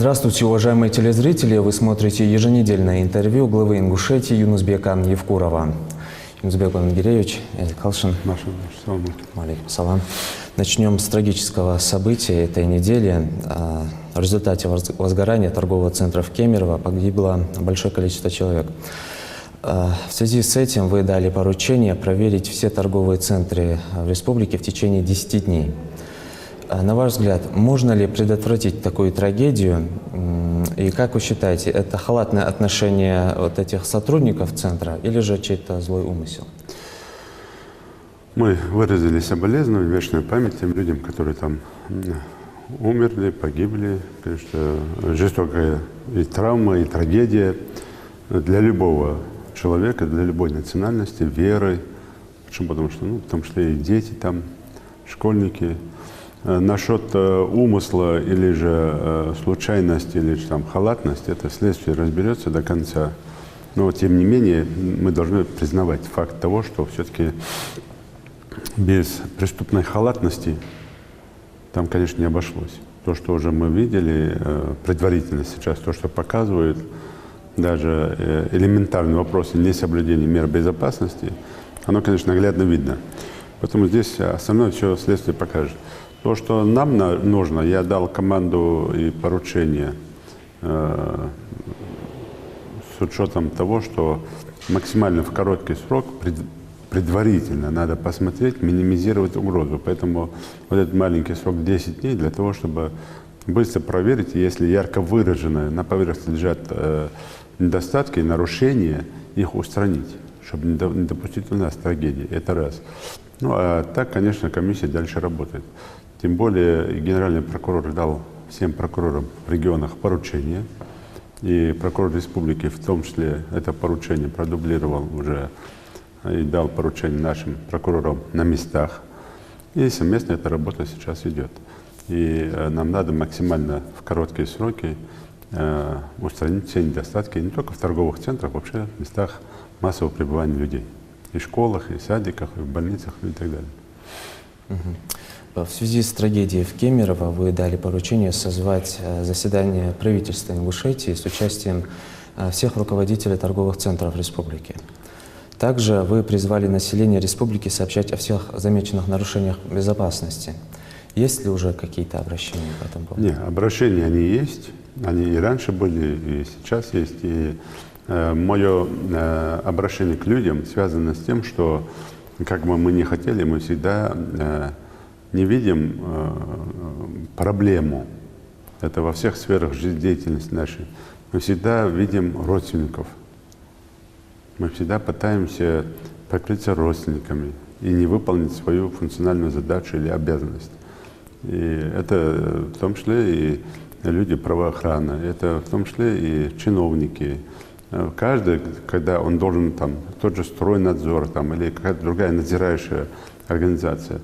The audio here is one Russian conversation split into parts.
Здравствуйте, уважаемые телезрители! Вы смотрите еженедельное интервью главы Ингушетии Юнусбека Евкурова. Юнусбек Ангереевич, Калшин. Алейкум салам. Начнем с трагического события этой недели. В результате возгорания торгового центра в Кемерово погибло большое количество человек. В связи с этим вы дали поручение проверить все торговые центры в республике в течение 10 дней. На ваш взгляд, можно ли предотвратить такую трагедию? И как вы считаете, это халатное отношение вот этих сотрудников центра или же чей-то злой умысел? Мы выразили соболезнования, вечную память тем людям, которые там умерли, погибли. Конечно, жестокая и травма, и трагедия для любого человека, для любой национальности, веры. Почему? Потому что, в том числе и дети там, школьники. Насчет умысла или же случайности, или же там халатность, это следствие разберется до конца. Но тем не менее мы должны признавать факт того, что все-таки без преступной халатности там, конечно, не обошлось. То, что уже мы видели предварительно сейчас, то, что показывают даже элементарные вопросы несоблюдения мер безопасности, оно, конечно, наглядно видно. Поэтому здесь остальное все следствие покажет. То, что нам нужно, я дал команду и поручение с учетом того, что максимально в короткий срок предварительно надо посмотреть, минимизировать угрозу. Поэтому вот этот маленький срок 10 дней для того, чтобы быстро проверить, если ярко выраженные на поверхности лежат недостатки, нарушения, их устранить, чтобы не допустить у нас трагедии. Это раз. Ну а так, конечно, комиссия дальше работает. Тем более генеральный прокурор дал всем прокурорам в регионах поручение, и прокурор республики в том числе это поручение продублировал уже и дал поручение нашим прокурорам на местах. И совместно эта работа сейчас идет. И нам надо максимально в короткие сроки устранить все недостатки не только в торговых центрах, а вообще в местах массового пребывания людей. И в школах, и в садиках, и в больницах, и так далее. В связи с трагедией в Кемерово вы дали поручение созвать заседание правительства Ингушетии с участием всех руководителей торговых центров республики. Также вы призвали население республики сообщать о всех замеченных нарушениях безопасности. Есть ли уже какие-то обращения по этому поводу? Нет, обращения они есть. Они и раньше были, и сейчас есть. И мое обращение к людям связано с тем, что как бы мы ни хотели, мы всегда не видим проблему. Это во всех сферах жизнедеятельности нашей. Мы всегда видим родственников. Мы всегда пытаемся прикрыться родственниками и не выполнить свою функциональную задачу или обязанность. И это в том числе и люди правоохраны, это в том числе и чиновники. Каждый, когда он должен, там, тот же стройнадзор там, или какая-то другая надзирающая организация,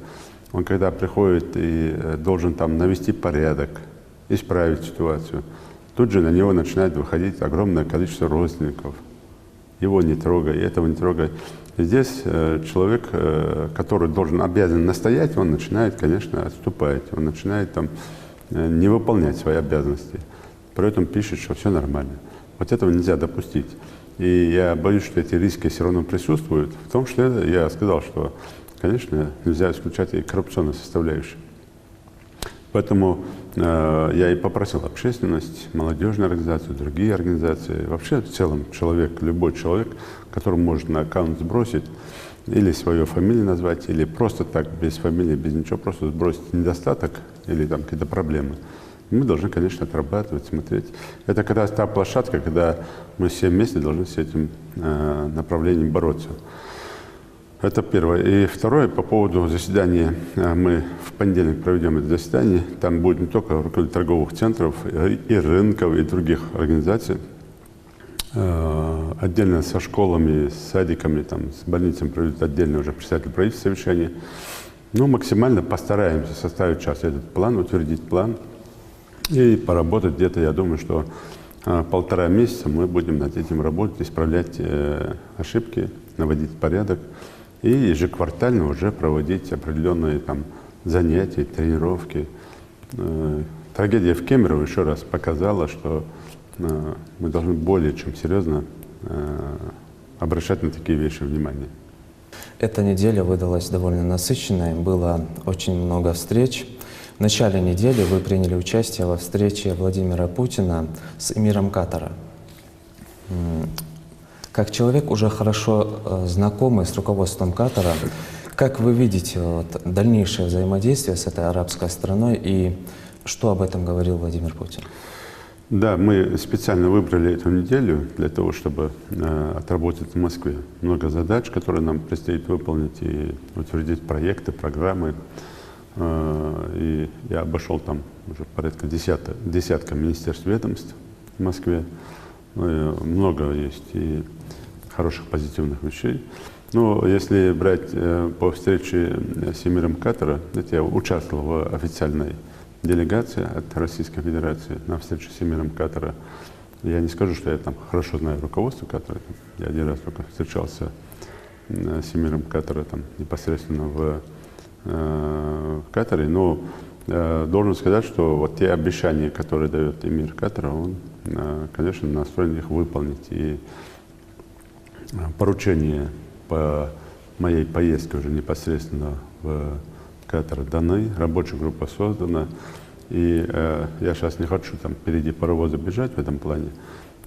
он когда приходит и должен там навести порядок, исправить ситуацию, тут же на него начинает выходить огромное количество родственников. Его не трогай, этого не трогай. И здесь человек, который обязан настоять, он начинает, конечно, отступать, он начинает там не выполнять свои обязанности. При этом пишет, что все нормально. Вот этого нельзя допустить. И я боюсь, что эти риски все равно присутствуют. В том числе я сказал, что, конечно, нельзя исключать и коррупционную составляющую. Поэтому я и попросил общественность, молодежную организацию, другие организации, вообще в целом человек, любой человек, который может на аккаунт сбросить или свою фамилию назвать, или просто так, без фамилии, без ничего, просто сбросить недостаток или там какие-то проблемы. Мы должны, конечно, отрабатывать, смотреть. Это когда та площадка, когда мы все вместе должны с этим направлением бороться. Это первое. И второе, по поводу заседания, мы в понедельник проведем это заседание. Там будет не только руководители торговых центров, и рынков, и других организаций. Отдельно со школами, с садиками, там, с больницами проведут отдельно уже представитель правительства совещание. Ну, максимально постараемся составить сейчас этот план, утвердить план и поработать где-то, я думаю, что 1,5 месяца мы будем над этим работать, исправлять ошибки, наводить порядок. И ежеквартально уже проводить определенные там занятия, тренировки, трагедия в Кемерово еще раз показала, что мы должны более чем серьезно обращать на такие вещи внимание. Эта неделя выдалась довольно насыщенной, было очень много встреч. В начале недели вы приняли участие во встрече Владимира Путина с эмиром Катара. Как человек, уже хорошо знакомый с руководством Катара, как вы видите дальнейшее взаимодействие с этой арабской страной и что об этом говорил Владимир Путин? Да, мы специально выбрали эту неделю для того, чтобы отработать в Москве. Много задач, которые нам предстоит выполнить и утвердить проекты, программы. И я обошел там уже порядка десятка министерств, ведомств в Москве. Много есть и хороших позитивных вещей. Но если брать по встрече с эмиром Катара, это я участвовал в официальной делегации от Российской Федерации на встрече с эмиром Катара. Я не скажу, что я там хорошо знаю руководство Катара. Я один раз только встречался с эмиром Катара там, непосредственно в Катаре. Но должен сказать, что вот те обещания, которые дает эмир Катара, он, конечно, настроен их выполнить. И поручения по моей поездке уже непосредственно в Катар даны, рабочая группа создана. И я сейчас не хочу там впереди паровоза бежать в этом плане.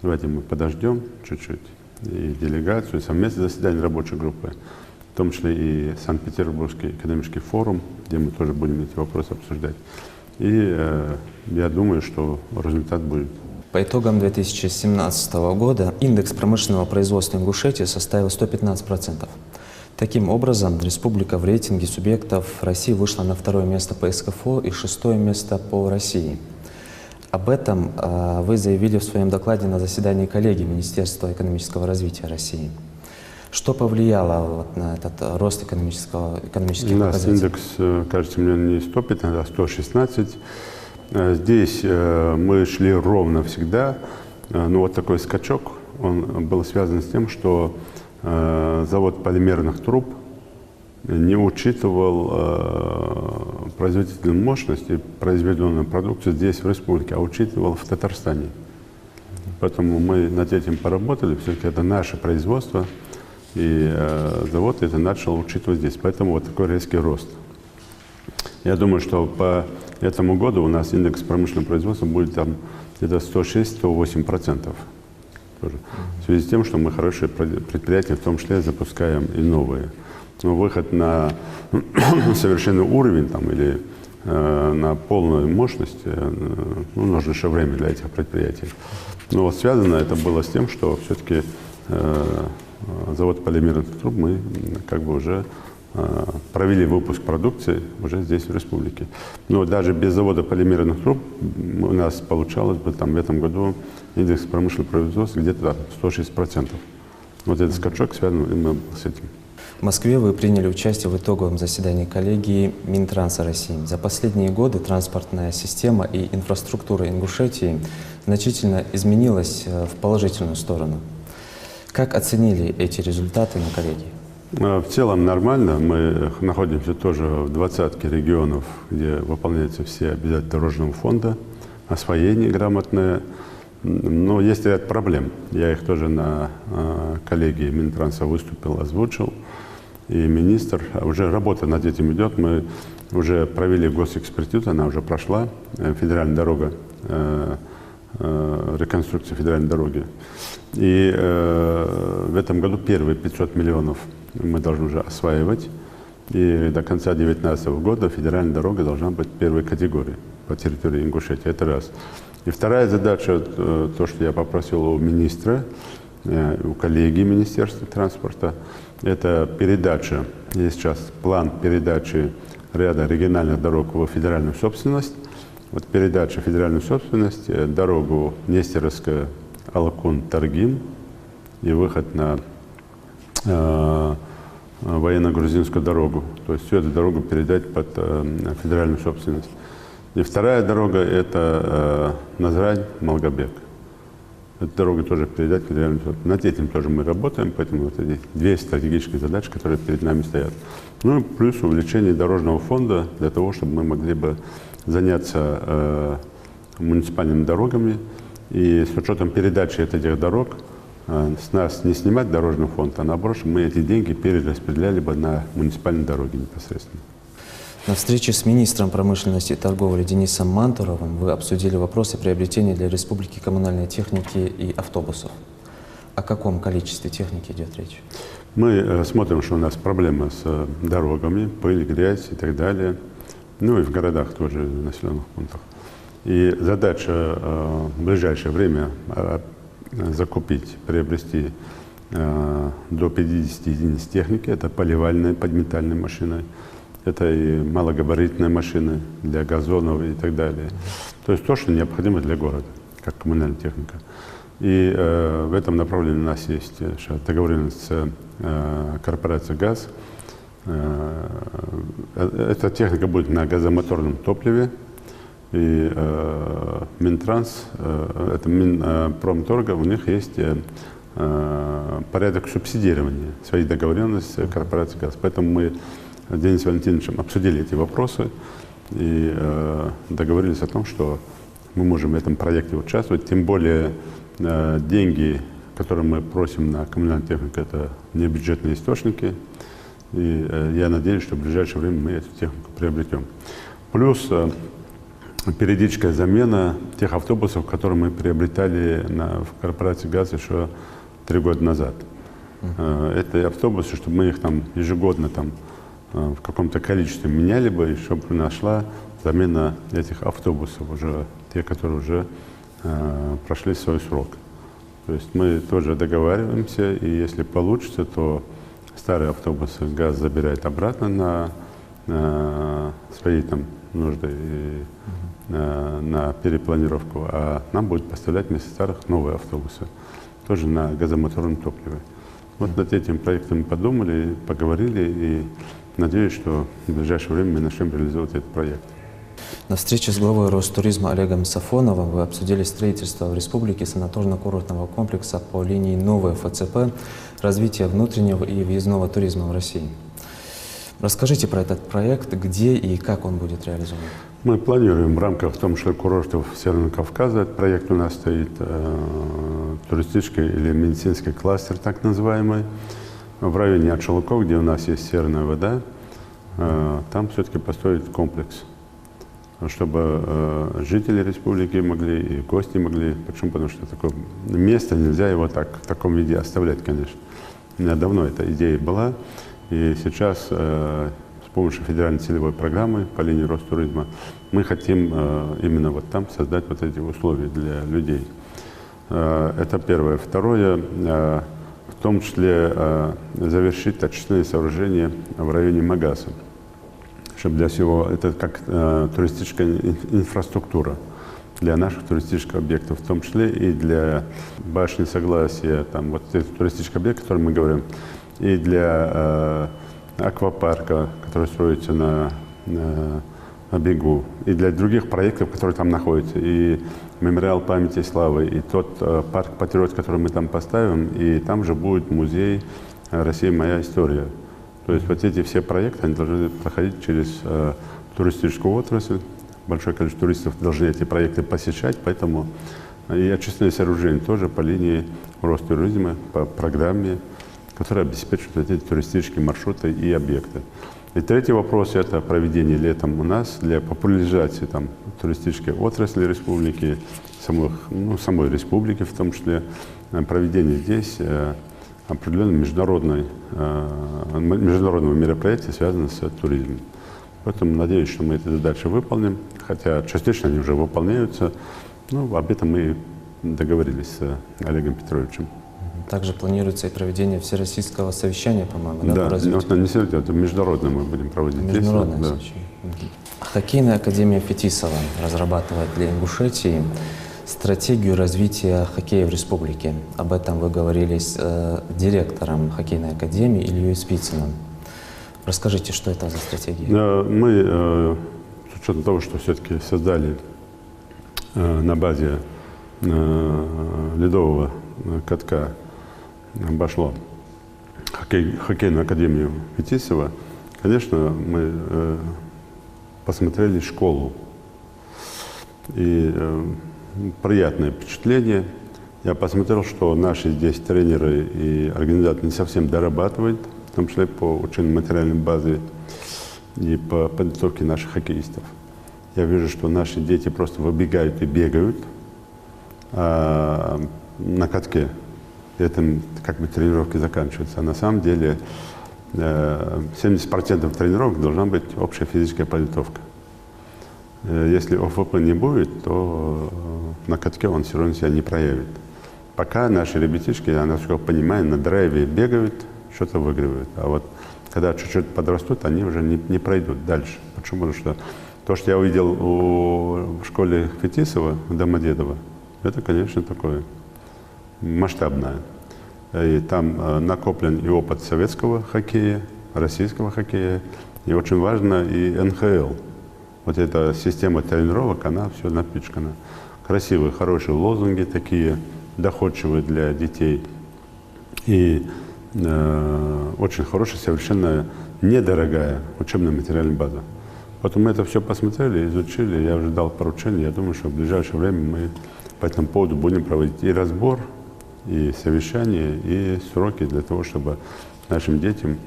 Давайте мы подождем чуть-чуть и делегацию, и совместное заседание рабочей группы, в том числе и Санкт-Петербургский экономический форум, где мы тоже будем эти вопросы обсуждать. И я думаю, что результат будет. По итогам 2017 года индекс промышленного производства Ингушетии составил 115%. Таким образом, республика в рейтинге субъектов России вышла на второе место по СКФО и шестое место по России. Об этом вы заявили в своем докладе на заседании коллегии Министерства экономического развития России. Что повлияло на этот рост экономических показателей? У нас индекс, кажется, мне не 115, а 116. Здесь мы шли ровно всегда. Но вот такой скачок, он был связан с тем, что завод полимерных труб не учитывал производительную мощность и произведенную продукцию здесь, в республике, а учитывал в Татарстане. Поэтому мы над этим поработали. Все-таки это наше производство, и завод это начал учитывать здесь. Поэтому вот такой резкий рост. Я думаю, что по этому году у нас индекс промышленного производства будет там где-то 106-108%. Тоже. В связи с тем, что мы хорошие предприятия, в том числе запускаем и новые. Но выход на совершенный уровень там, или на полную мощность, нужно еще время для этих предприятий. Но связано это было с тем, что все-таки завод полимерных труб мы как бы уже провели выпуск продукции уже здесь, в республике. Но даже без завода полимерных труб у нас получалось бы там, в этом году индекс промышленного производства где-то 106%. Вот этот скачок связан именно с этим. В Москве вы приняли участие в итоговом заседании коллегии Минтранса России. За последние годы транспортная система и инфраструктура Ингушетии значительно изменилась в положительную сторону. Как оценили эти результаты на коллегии? В целом нормально. Мы находимся тоже в 20-ке регионов, где выполняются все обязательства дорожного фонда, освоение грамотное. Но есть ряд проблем. Я их тоже на коллегии Минтранса выступил, озвучил. И министр, уже работа над этим идет. Мы уже провели госэкспертизу, она уже прошла. Федеральная дорога, реконструкция федеральной дороги. И в этом году первые 500 миллионов мы должны уже осваивать. И до конца 2019 года федеральная дорога должна быть первой категории по территории Ингушетии. Это раз. И вторая задача, то, что я попросил у министра, у коллегии Министерства транспорта, это передача, есть сейчас план передачи ряда региональных дорог в федеральную собственность. Вот передача в федеральную собственность, дорогу Нестеровская, Алакун, Таргим и выход на военно-грузинскую дорогу. То есть всю эту дорогу передать под федеральную собственность. И вторая дорога – это Назрань-Малгобек. Эту дорогу тоже передать в федеральную собственность. Над этим тоже мы работаем, поэтому вот эти две стратегические задачи, которые перед нами стоят. Ну и плюс увеличение дорожного фонда для того, чтобы мы могли бы заняться муниципальными дорогами. И с учетом передачи этих дорог с нас не снимать дорожный фонд, а наоборот, мы эти деньги перераспределяли бы на муниципальные дороги непосредственно. На встрече с министром промышленности и торговли Денисом Мантуровым вы обсудили вопросы приобретения для республики коммунальной техники и автобусов. О каком количестве техники идет речь? Мы смотрим, что у нас проблемы с дорогами, пыль, грязь и так далее. Ну и в городах тоже, в населенных пунктах. И задача в ближайшее время закупить, приобрести до 50 единиц техники. Это поливальные, подметальные машины. Это и малогабаритные машины для газонов и так далее. То есть то, что необходимо для города, как коммунальная техника. И в этом направлении у нас есть договоренность с корпорацией «ГАЗ». Эта техника будет на газомоторном топливе. И Минтранс, это Минпромторга, у них есть порядок субсидирования своей договоренности с корпорацией «ГАЗ». Поэтому мы с Денисом Валентиновичем обсудили эти вопросы и договорились о том, что мы можем в этом проекте участвовать. Тем более деньги, которые мы просим на коммунальную технику, это не бюджетные источники. И я надеюсь, что в ближайшее время мы эту технику приобретем. Плюс периодическая замена тех автобусов, которые мы приобретали в корпорации «ГАЗ» еще 3 года назад. Это автобусы, чтобы мы их там ежегодно в каком-то количестве меняли бы, и чтобы нашла замена этих автобусов, уже те, которые уже прошли свой срок. То есть мы тоже договариваемся, и если получится, то старые автобусы «ГАЗ» забирает обратно на свои нужды и на перепланировку, а нам будет поставлять вместо старых новые автобусы, тоже на газомоторном топливе. Вот над этим проектом мы подумали, поговорили, и надеюсь, что в ближайшее время мы начнем реализовывать этот проект. На встрече с главой Ростуризма Олегом Сафоновым вы обсудили строительство в республике санаторно-курортного комплекса по линии новой ФЦП, развитие внутреннего и въездного туризма в России. Расскажите про этот проект, где и как он будет реализован. Мы планируем в рамках том, что курортов Северного Кавказа, этот проект у нас стоит туристический или медицинский кластер, так называемый, в районе Отшелуков, где у нас есть серная вода, там все-таки построить комплекс, чтобы жители республики могли и гости могли. Почему? Потому что такое место нельзя его так, в таком виде оставлять, конечно. У меня давно эта идея была, и сейчас с помощью федеральной целевой программы по линии Ростуризма мы хотим именно вот там создать вот эти условия для людей. Это первое. Второе, в том числе завершить очистные сооружения в районе Магаса, чтобы для всего, это как туристическая инфраструктура для наших туристических объектов, в том числе и для башни Согласия, вот эти туристические объекты, о которых мы говорим, и для аквапарка, который строится на берегу, и для других проектов, которые там находятся, и мемориал памяти и славы, и тот парк Патриот, который мы там поставим, и там же будет музей «Россия. Моя история». То есть вот эти все проекты, они должны проходить через туристическую отрасль. Большое количество туристов должны эти проекты посещать, поэтому и очистные сооружения тоже по линии Ростуризма, по программе, которая обеспечивает вот эти туристические маршруты и объекты. И третий вопрос – это проведение летом у нас для популяризации туристической отрасли республики, самой республики в том числе, проведение здесь определенного международного мероприятия, связанного с туризмом. Поэтому надеюсь, что мы эти задачи выполним, хотя частично они уже выполняются, но об этом мы договорились с Олегом Петровичем. Также планируется и проведение всероссийского совещания, по-моему, да, по развитию. Не совещание, это международное мы будем проводить. Международное здесь, совещание. Хоккейная академия Фетисова разрабатывает для Ингушетии стратегию развития хоккея в республике. Об этом вы говорили с директором хоккейной академии Ильей Спицыным. Расскажите, что это за стратегия? Мы, с учетом того, что все-таки создали на базе ледового катка Башло хоккейную академию Фетисова, конечно, мы посмотрели школу. И приятное впечатление. Я посмотрел, что наши здесь тренеры и организаторы не совсем дорабатывают, в том числе по учебной материальной базе и по подготовке наших хоккеистов. Я вижу, что наши дети просто выбегают и бегают на катке. Этим как бы тренировки заканчиваются. А на самом деле 70% тренировок должна быть общая физическая подготовка. Если ОФП не будет, то на катке он все равно себя не проявит. Пока наши ребятишки, я насколько понимаю, на драйве бегают, что-то выигрывают. А вот когда чуть-чуть подрастут, они уже не пройдут дальше. Почему? Потому что то, что я увидел в школе Фетисова, Домодедово, это, конечно, такое масштабное. И там накоплен и опыт советского хоккея, российского хоккея, и очень важно и НХЛ. Вот эта система тренировок, она все напичкана. Красивые, хорошие лозунги такие, доходчивые для детей. И очень хорошая, совершенно недорогая учебная материальная база. Потом мы это все посмотрели, изучили, я уже дал поручение. Я думаю, что в ближайшее время мы по этому поводу будем проводить и разбор, и совещания, и сроки для того, чтобы нашим детям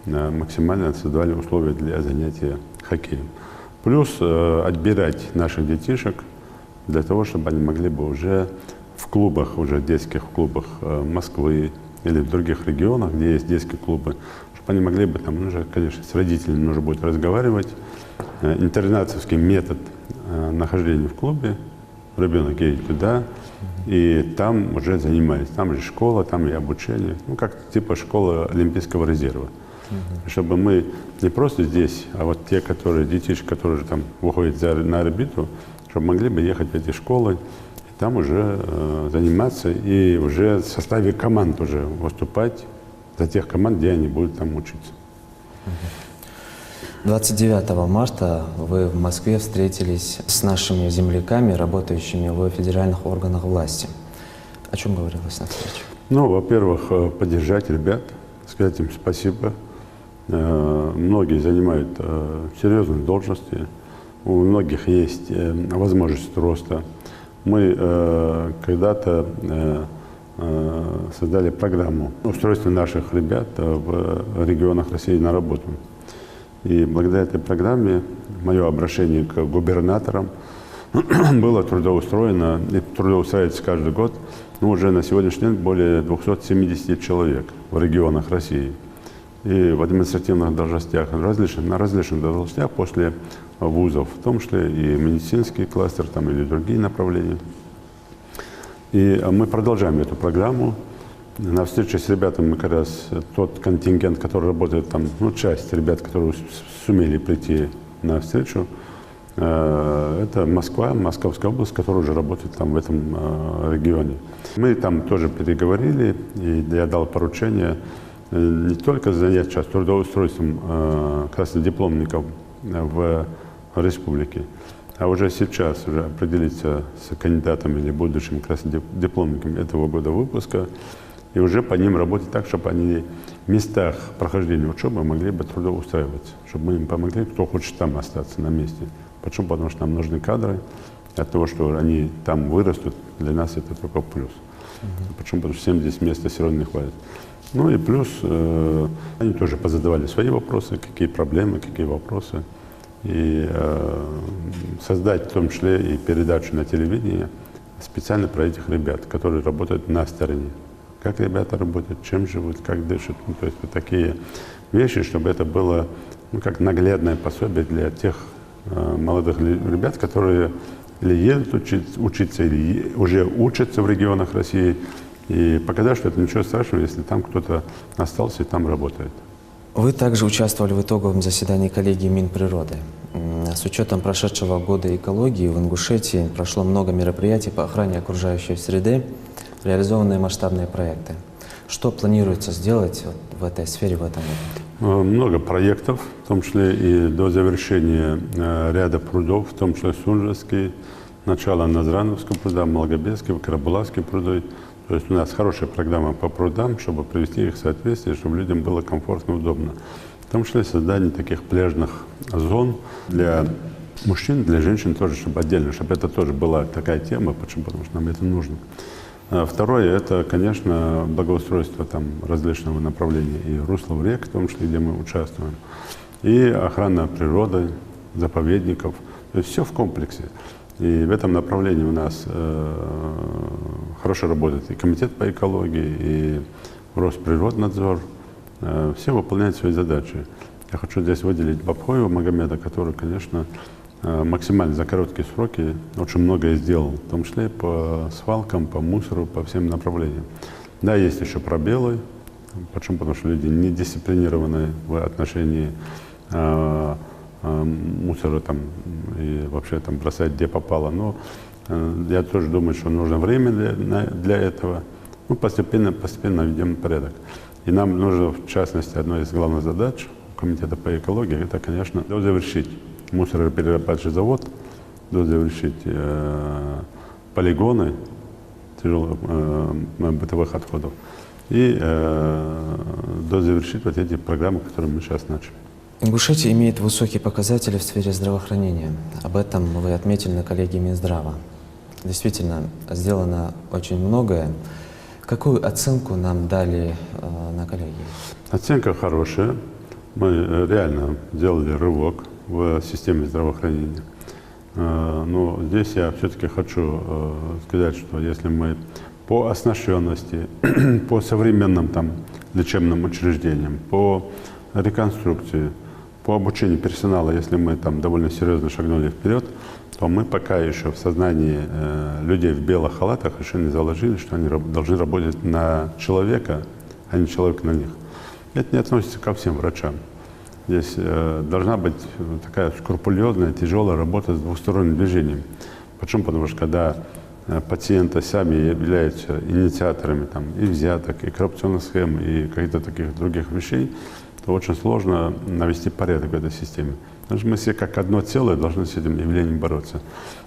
максимально создавали условия для занятия хоккеем. Плюс отбирать наших детишек для того, чтобы они могли бы уже в клубах, уже детских клубах Москвы или в других регионах, где есть детские клубы, чтобы они могли бы там, уже, конечно, с родителями нужно будет разговаривать. Интернатовский метод нахождения в клубе, ребенок едет туда, и там уже занимается. Там же школа, там и обучение, ну как типа школа Олимпийского резерва. Чтобы мы не просто здесь, а вот те, которые, детишки, которые там выходят на орбиту, чтобы могли бы ехать в эти школы, и там уже заниматься, и уже в составе команд уже выступать за тех команд, где они будут там учиться. 29 марта вы в Москве встретились с нашими земляками, работающими в федеральных органах власти. О чем говорилось на встрече? Ну, во-первых, поддержать ребят, сказать им спасибо. Многие занимают серьезные должности, у многих есть возможность роста. Мы когда-то создали программу устройства наших ребят в регионах России на работу. И благодаря этой программе мое обращение к губернаторам было трудоустроено и трудоустраивается каждый год, ну, уже на сегодняшний день более 270 человек в регионах России. И в административных должностях, на различных должностях после вузов, в том числе и медицинский кластер там, или другие направления. И мы продолжаем эту программу. На встрече с ребятами мы как раз тот контингент, который работает там, ну, часть ребят, которые сумели прийти на встречу, это Москва, Московская область, которая уже работает там в этом регионе. Мы там тоже переговорили, и я дал поручение не только занять сейчас трудоустройством краснодипломников в республике, а уже сейчас уже определиться с кандидатами или будущими краснодипломниками этого года выпуска, и уже по ним работать так, чтобы они в местах прохождения учебы могли бы трудоустраиваться, чтобы мы им помогли, кто хочет там остаться на месте. Почему? Потому что нам нужны кадры. От того, что они там вырастут, для нас это только плюс. Почему? Потому что всем здесь места все равно не хватит. Ну и плюс они тоже позадавали свои вопросы, какие проблемы, какие вопросы. И создать в том числе и передачу на телевидении специально про этих ребят, которые работают на стороне. Как ребята работают, чем живут, как дышат. Ну, то есть вот такие вещи, чтобы это было, ну, как наглядное пособие для тех молодых ребят, которые или едут учиться, или уже учатся в регионах России, и показать, что это ничего страшного, если там кто-то остался и там работает. Вы также участвовали в итоговом заседании коллегии Минприроды. С учетом прошедшего года экологии в Ингушетии прошло много мероприятий по охране окружающей среды, реализованные масштабные проекты. Что планируется сделать в этой сфере в этом году? Много проектов, в том числе и до завершения ряда прудов, в том числе Сунжевский, начало Назрановского пруда, Малгобекского, Карабулакские пруды. То есть у нас хорошая программа по прудам, чтобы привести их в соответствие, чтобы людям было комфортно и удобно. В том числе создание таких пляжных зон для мужчин, для женщин тоже, чтобы отдельно, чтобы это тоже была такая тема. Почему? Потому что нам это нужно. Второе, это, конечно, благоустройство там различного направления и руслов рек, в том числе, где мы участвуем, и охрана природы, заповедников. То есть все в комплексе. И в этом направлении у нас хорошо работает и комитет по экологии, и Росприроднадзор. Все выполняют свои задачи. Я хочу здесь выделить Бабхоева Магомеда, который, конечно, максимально за короткие сроки очень многое сделал, в том числе по свалкам, по мусору, по всем направлениям. Да, есть еще пробелы. Почему? Потому что люди не дисциплинированы в отношении мусора там, и вообще там бросать где попало. Но я тоже думаю, что нужно время для этого. Ну, постепенно ведем порядок. И нам нужно, в частности, одной из главных задач Комитета по экологии, это, конечно, дозавершить мусороперерабатывающий завод, дозавершить полигоны тяжелых бытовых отходов и дозавершить вот эти программы, которые мы сейчас начали. Ингушетия имеет высокие показатели в сфере здравоохранения. Об этом вы отметили на коллегии Минздрава. Действительно, сделано очень многое. Какую оценку нам дали на коллегии? Оценка хорошая. Мы реально сделали рывок в системе здравоохранения. Но здесь я все-таки хочу сказать, что если мы по оснащенности, по современным там, лечебным учреждениям, по реконструкции, по обучению персонала, если мы там довольно серьезно шагнули вперед, то мы пока еще в сознании людей в белых халатах еще не заложили, что они должны работать на человека, а не человек на них. Это не относится ко всем врачам. Здесь должна быть такая скрупулезная, тяжелая работа с двусторонним движением. Почему? Потому что когда пациенты сами являются инициаторами там, и взяток, и коррупционных схем, и каких-то таких других вещей, то очень сложно навести порядок в этой системе. Потому что мы все как одно целое должны с этим явлением бороться.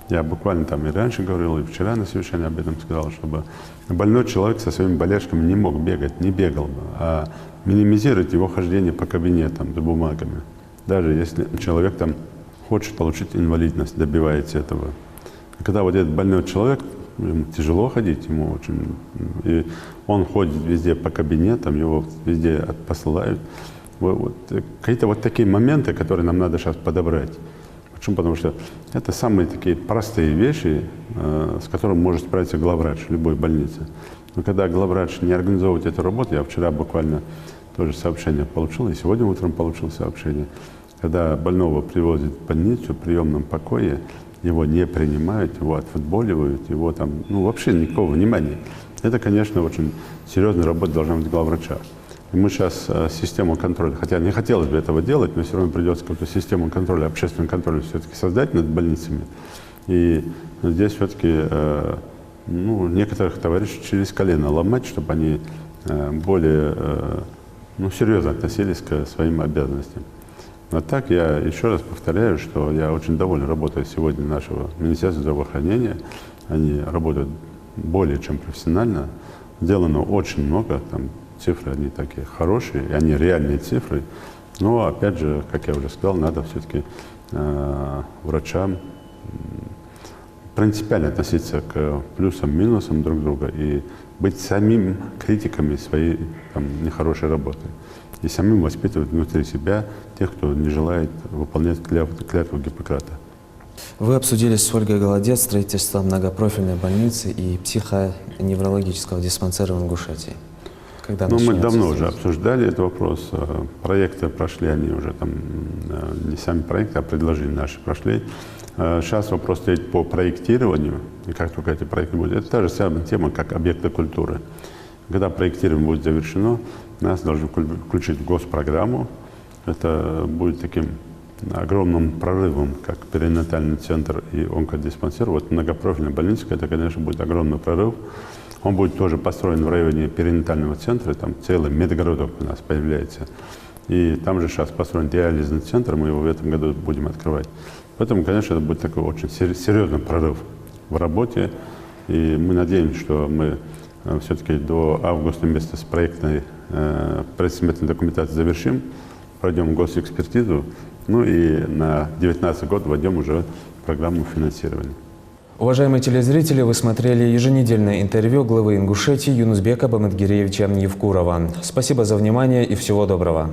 Я буквально там и раньше говорил, и вчера на совещании об этом сказал, чтобы больной человек со своими болячками не мог бегать, не бегал бы, а минимизировать его хождение по кабинетам с бумагами. Даже если человек там хочет получить инвалидность, добивается этого. И когда вот этот больной человек, ему тяжело ходить, ему очень, и он ходит везде по кабинетам, его везде посылают. Вот, какие-то вот такие моменты, которые нам надо сейчас подобрать. Почему? Потому что это самые такие простые вещи, с которыми может справиться главврач любой больницы. Но когда главврач не организовывает эту работу, я вчера буквально тоже сообщение получил, и сегодня утром получил сообщение, когда больного привозят в больницу в приемном покое, его не принимают, его отфутболивают, его там, ну вообще никакого внимания. Это, конечно, очень серьезная работа должна быть главврача. И мы сейчас систему контроля, хотя не хотелось бы этого делать, но все равно придется какую-то систему контроля, общественного контроля все-таки создать над больницами. И здесь все-таки ну, некоторых товарищей через колено ломать, чтобы они более серьезно относились к своим обязанностям. А так я еще раз повторяю, что я очень доволен работой сегодня нашего Министерства здравоохранения. Они работают более чем профессионально. Сделано очень много, там цифры они такие хорошие, и они реальные цифры. Но опять же, как я уже сказал, надо все-таки врачам принципиально относиться к плюсам, минусам друг друга и быть самим критиками своей там, нехорошей работы. И самим воспитывать внутри себя тех, кто не желает выполнять клятву Гиппократа. Вы обсудили с Ольгой Голодец строительство многопрофильной больницы и психоневрологического диспансера в Ингушетии. Когда мы давно уже обсуждали этот вопрос. Проекты прошли, они уже там, не сами проекты, а предложения наши прошли. Сейчас вопрос стоит по проектированию, и как только эти проекты будут. Это та же самая тема, как объекты культуры. Когда проектирование будет завершено, нас должны включить в госпрограмму. Это будет таким огромным прорывом, как перинатальный центр и онкодиспансер. Вот многопрофильная больница, это, конечно, будет огромный прорыв. Он будет тоже построен в районе перинатального центра, там целый медгородок у нас появляется. И там же сейчас построен диализный центр, мы его в этом году будем открывать. Поэтому, конечно, это будет такой очень серьезный прорыв в работе. И мы надеемся, что мы все-таки до августа вместе с проектной предсмертной документацией завершим, пройдем госэкспертизу Ну и на 2019 год вводим уже программу финансирования. Уважаемые телезрители, вы смотрели еженедельное интервью главы Ингушетии Юнузбека Баматгиреевича Евкурова. Спасибо за внимание и всего доброго.